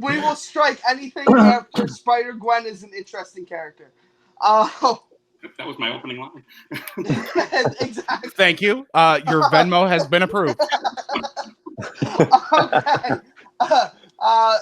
We will strike anything after Spider-Gwen is an interesting character. That was my opening line. Exactly. Thank you. Your Venmo has been approved. Okay.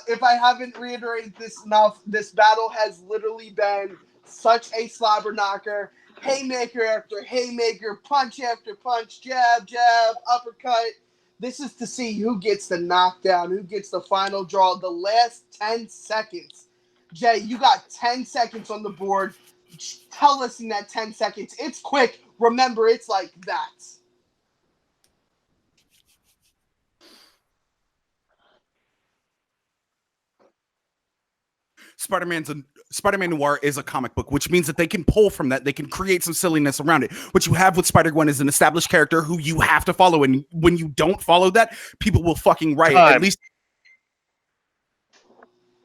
If I haven't reiterated this enough, this battle has literally been such a slobber knocker. Haymaker after haymaker, punch after punch, jab, jab, uppercut. This is to see who gets the knockdown, who gets the final draw, the last 10 seconds. Jay, you got 10 seconds on the board. Tell us in that 10 seconds. It's quick. Remember, it's like that. Spider-Man Noir is a comic book, which means that they can pull from that. They can create some silliness around it. What you have with Spider-Gwen is an established character who you have to follow, and when you don't follow that, people will fucking riot. At least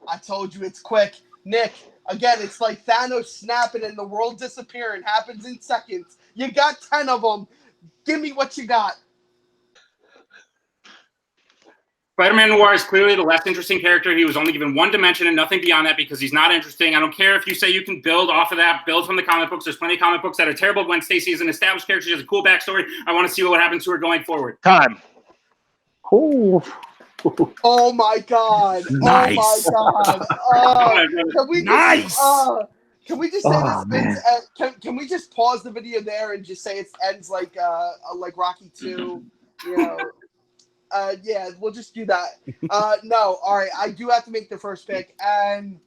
I told you it's quick. Nick, again, it's like Thanos snapping and the world disappearing. Happens in seconds. You got 10 of them. Give me what you got. Spider-Man Noir is clearly the less interesting character. He was only given one dimension and nothing beyond that because he's not interesting. I don't care if you say you can build off of that, build from the comic books. There's plenty of comic books that are terrible. Gwen Stacy is an established character. She has a cool backstory. I want to see what happens to her going forward. Time. Ooh. Oh my god! Nice. Oh my god! Can we nice. Can we just say this ends? Can we just pause the video there and just say it ends like Rocky 2? You know. Yeah, we'll just do that. No, all right. I do have to make the first pick, and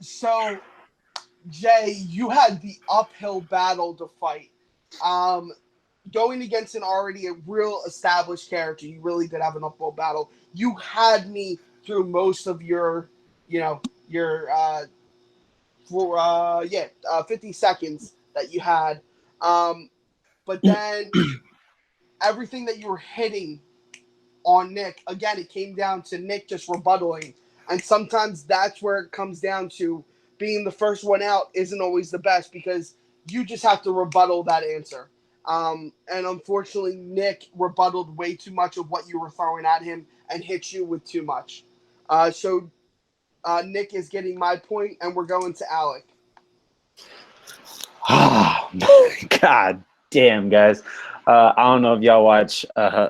so Jay, you had the uphill battle to fight. Going against an already a real established character, you really did have an uphill battle. You had me through most of your 50 seconds that you had, but then everything that you were hitting on Nick, again, it came down to Nick just rebuttaling. And sometimes that's where it comes down to being the first one out isn't always the best because you just have to rebuttal that answer. And unfortunately, Nick rebutted way too much of what you were throwing at him and hit you with too much. So Nick is getting my point, and we're going to Alec. Oh, God damn, guys. I don't know if y'all watch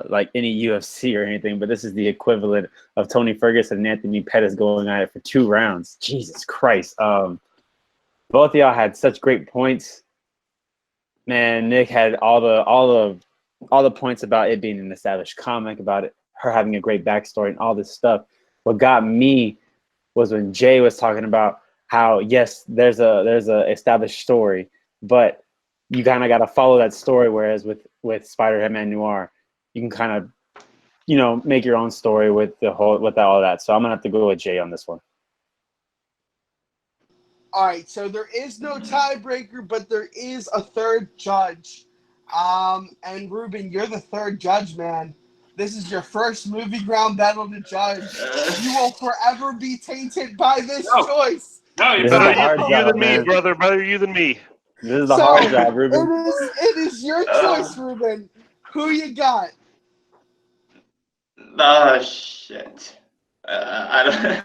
like any UFC or anything, but this is the equivalent of Tony Ferguson and Anthony Pettis going at it for 2 rounds. Jesus Christ. Both of y'all had such great points. Man, Nick had all the points about it being an established comic, about it, her having a great backstory and all this stuff. What got me was when Jay was talking about how, yes, there's a established story, but you kind of got to follow that story. Whereas with Spider-Man Noir, you can kind of, make your own story with all that. So I'm gonna have to go with Jay on this one. All right, so there is no tiebreaker, but there is a third judge. And Ruben, you're the third judge, man. This is your first movie ground battle to judge. You will forever be tainted by this choice. No, you're better better you than me, brother. Better you than me. This is the hard job, Ruben. It is your choice, Ruben. Who you got? Shit. I don't.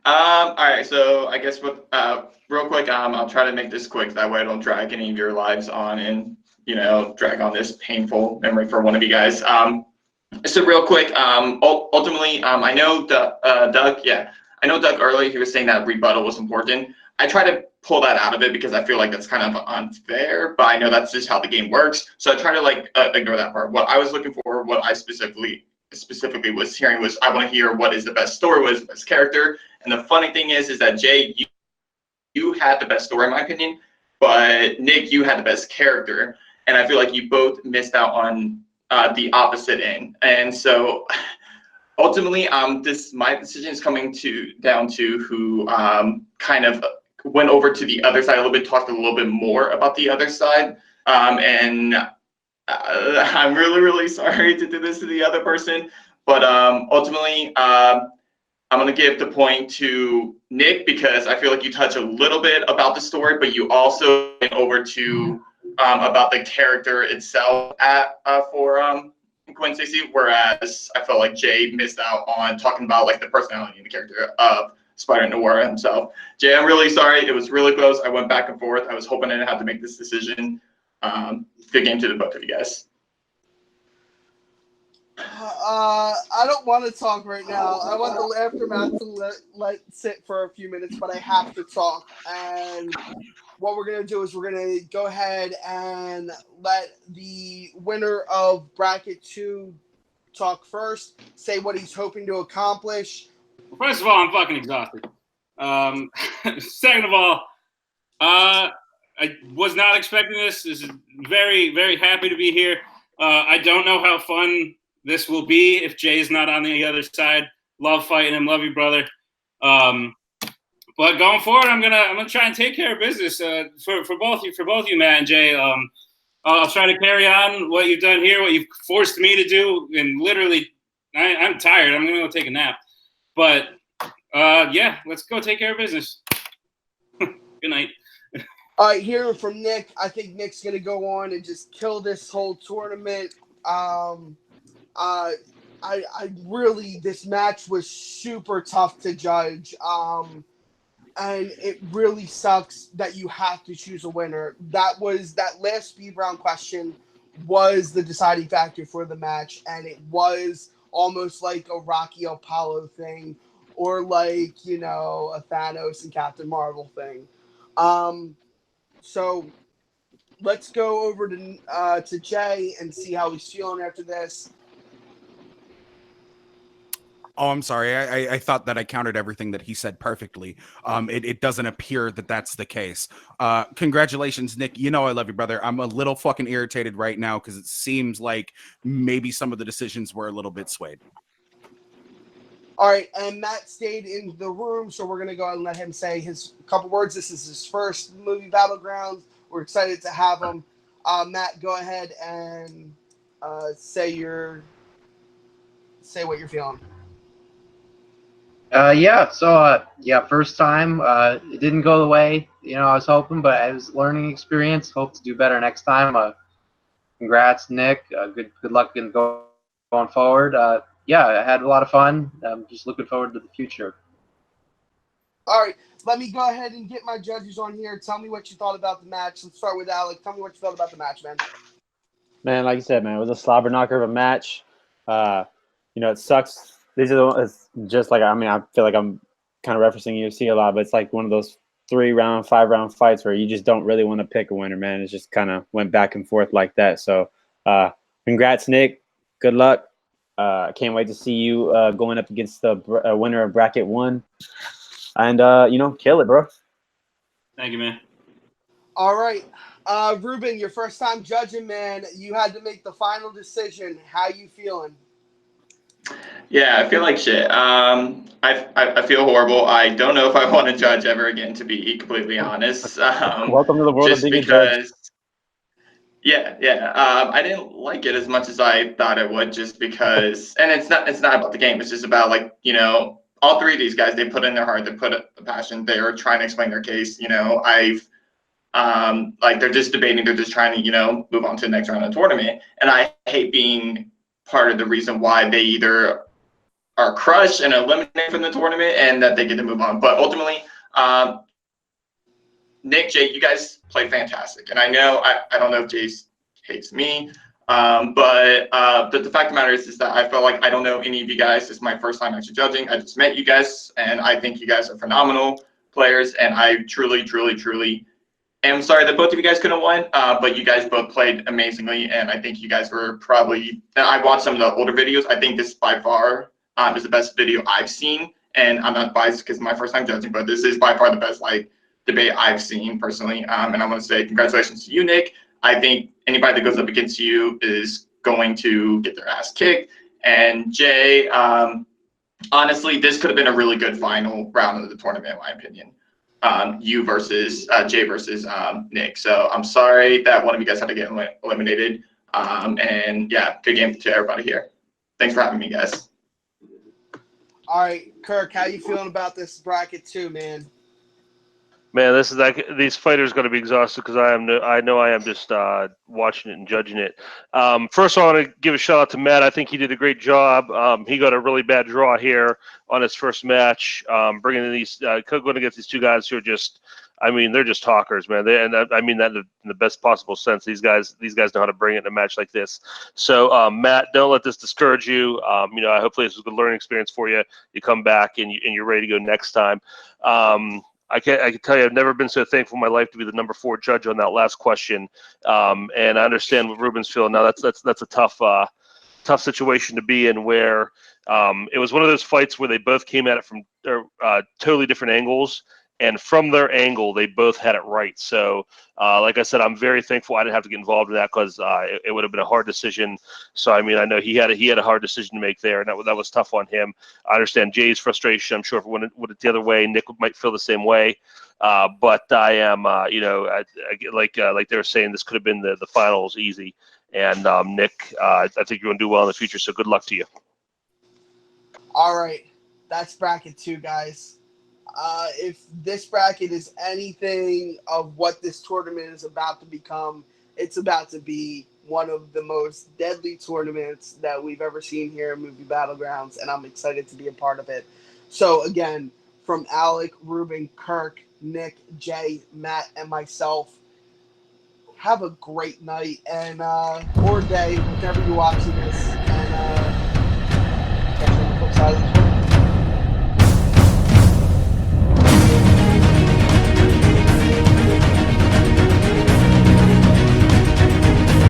All right. So I guess real quick, I'll try to make this quick. That way I don't drag any of your lives on and drag on this painful memory for one of you guys. So real quick, ultimately, I know Doug. Yeah, I know Doug earlier. He was saying that rebuttal was important. I try to pull that out of it because I feel like that's kind of unfair, but I know that's just how the game works. So I try to ignore that part. What I was looking for, what I specifically was hearing was I want to hear what is the best story, what is the best character. And the funny thing is that Jay, you had the best story in my opinion, but Nick, you had the best character. And I feel like you both missed out on the opposite end. And so ultimately, my decision is coming down to who kind of went over to the other side a little bit, talked a little bit more about the other side. And I'm really, really sorry to do this to the other person, but ultimately, I'm going to give the point to Nick because I feel like you touch a little bit about the story, but you also went over to about the character itself Gwen Stacy, whereas I felt like Jay missed out on talking about like the personality and the character of Spider Noir himself. Jay, I'm really sorry. It was really close. I went back and forth. I was hoping I didn't have to make this decision. Good game to the both of you guys. I don't want to talk right now. I want the aftermath to let sit for a few minutes, but I have to talk. And what we're going to do is we're going to go ahead and let the winner of bracket 2 talk first, say what he's hoping to accomplish. Well, first of all, I'm fucking exhausted. Second of all, I was not expecting this. This is very, very happy to be here. I don't know how fun this will be if Jay's not on the other side. Love fighting him. Love you, brother. But going forward, I'm gonna try and take care of business for both you, Matt and Jay. I'll try to carry on what you've done here, what you've forced me to do, and literally, I'm tired. I'm gonna go take a nap. But yeah, let's go take care of business. Good night. All right, hearing from Nick, I think Nick's going to go on and just kill this whole tournament. I really, this match was super tough to judge. And it really sucks that you have to choose a winner. That last speed round question was the deciding factor for the match, and it was almost like a Rocky Apollo thing, or like, you know, a Thanos and Captain Marvel thing. So let's go over to Jay and see how he's feeling after this. Oh, I'm sorry. I thought that I counted everything that he said perfectly. It doesn't appear that that's the case. Congratulations, Nick. You know I love you, brother. I'm a little fucking irritated right now because it seems like maybe some of the decisions were a little bit swayed. All right, and Matt stayed in the room, so we're going to go ahead and let him say his couple words. This is his first movie Battleground. We're excited to have him. Matt, go ahead and say what you're feeling. First time. It didn't go the way I was hoping, but it was a learning experience. Hope to do better next time. Congrats, Nick. Good luck in going forward. I had a lot of fun. I'm just looking forward to the future. All right, let me go ahead and get my judges on here. Tell me what you thought about the match. Let's start with Alec. Tell me what you thought about the match, man. Man, like you said, man, it was a slobber knocker of a match. It sucks. These are the ones, just like, I feel like I'm kind of referencing UFC a lot, but it's like one of those 3-round, 5-round fights where you just don't really want to pick a winner, man. It just kind of went back and forth like that. So, congrats, Nick. Good luck. I can't wait to see you going up against the winner of bracket 1. And, kill it, bro. Thank you, man. All right. Ruben, your first time judging, man. You had to make the final decision. How you feeling? Yeah, I feel like shit. I feel horrible. I don't know if I want to judge ever again, to be completely honest. Welcome to the world of being a judge. I didn't like it as much as I thought it would, just because, and it's not about the game. It's just about, like, all three of these guys, they put in their heart, they put the passion, they are trying to explain their case. They're just debating, they're just trying to, move on to the next round of the tournament. And I hate being part of the reason why they either are crushed and eliminated from the tournament and that they get to move on. But ultimately, Nick, Jay, you guys played fantastic. And I know, I don't know if Jay hates me, but the fact of the matter is that I felt like I don't know any of you guys. It's my first time actually judging. I just met you guys, and I think you guys are phenomenal players. And I truly, truly, truly am sorry that both of you guys couldn't win, but you guys both played amazingly. And I think you guys were probably, I watched some of the older videos. I think this by far is the best video I've seen. And I'm not biased because it's my first time judging, but this is by far the best debate I've seen personally. And I want to say congratulations to you, Nick. I think anybody that goes up against you is going to get their ass kicked. And Jay, honestly, this could have been a really good final round of the tournament, in my opinion. You versus Jay versus Nick. So I'm sorry that one of you guys had to get eliminated. And yeah, good game to everybody here. Thanks for having me, guys. All right, Kirk, how you feeling about this bracket 2, man? Man, this is like these fighters going to be exhausted because I know I am just watching it and judging it. First, I want to give a shout out to Matt. I think he did a great job. He got a really bad draw here on his first match, bringing in these going against these two guys who are just, I mean, they're just talkers, man. I mean that in the best possible sense. These guys know how to bring it in a match like this. So, Matt, don't let this discourage you. Hopefully this was a good learning experience for you. You come back and you're ready to go next time. I can tell you, I've never been so thankful in my life to be the number 4 judge on that last question. And I understand what Ruben's feeling. Now that's a tough situation to be in, where it was one of those fights where they both came at it from totally different angles. And from their angle, they both had it right. So, like I said, I'm very thankful I didn't have to get involved in that, because it would have been a hard decision. So, I mean, I know he had a hard decision to make there, and that was tough on him. I understand Jay's frustration. I'm sure if it went the other way, Nick might feel the same way. But I am, like they were saying, this could have been the finals easy. And Nick, I think you're going to do well in the future. So, good luck to you. All right, that's bracket 2, guys. If this bracket is anything of what this tournament is about to become, it's about to be one of the most deadly tournaments that we've ever seen here in Movie Battlegrounds, and I'm excited to be a part of it. So again, from Alec, Ruben, Kirk, Nick, Jay, Matt, and myself, have a great night and or day, whenever you're watching this.